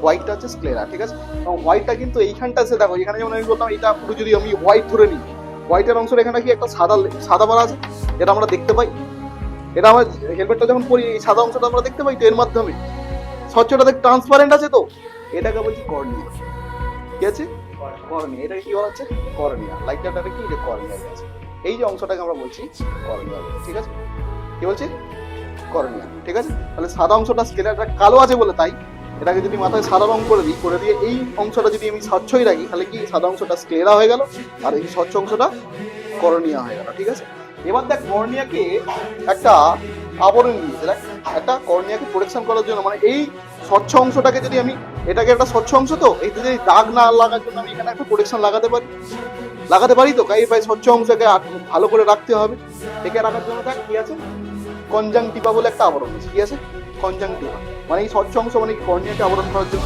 হোয়াইটটা হচ্ছে স্ক্লেরা, ঠিক আছে। এবং হোয়াইটটা কিন্তু এইখানটা আছে, দেখো এখানে যেমন আমি বললাম এটা পুরো যদি আমি হোয়াইট ধরে নিই, হোয়াইটের অংশটা এখানে কি একটা সাদা সাদা মারা আছে, এটা আমরা দেখতে পাই। এটা আমার হেলমেটটা যখন পরি এই সাদা অংশটা আমরা দেখতে পাই তো এর মাধ্যমে, স্বচ্ছটা দেখ ট্রান্সপারেন্ট আছে তো, এটাকে বলছি কর্নিয়া। কি আছে? কর্নিয়া। এটাকে কি বলা হচ্ছে? কর্নিয়া। লাইটটা কি? যে কর্নিয়া আছে, এই যে অংশটাকে আমরা বলছি কর্নিয়া, ঠিক আছে। কি বলছি? কর্নিয়া, ঠিক আছে। তাহলে সাদা অংশটা স্কেলারটা কালো আছে বলে তাই এটাকে যদি মাথায় সাদা রং করে দিই, করে দিয়ে এই অংশটা যদি আমি স্বচ্ছই রাখি, তাহলে কি সাদা অংশটা স্ক্লেরা হয়ে গেল আর এই স্বচ্ছ অংশটা কর্নিয়া হয়ে গেল, ঠিক আছে। এবার দেখ কর্নিয়াকে একটা আবরণ দিয়েছে, দেখ একটা কর্নিয়াকে প্রোটেকশন করার জন্য, মানে এই স্বচ্ছ অংশটাকে যদি আমি, এটাকে একটা স্বচ্ছ অংশ তো, এই যদি দাগ না লাগার জন্য আমি এখানে একটা প্রোটেকশন লাগাতে পারি তো, তাই স্বচ্ছ অংশকে ভালো করে রাখতে হবে। একে রাখার জন্য দেখ কি আছে, কনজাংটিভা বলে একটা আবরণ আছে। কি আছে? কনজাংটিভা, মানে এই স্বচ্ছ অংশ মানে কর্নিয়াকে আবরণ করার জন্য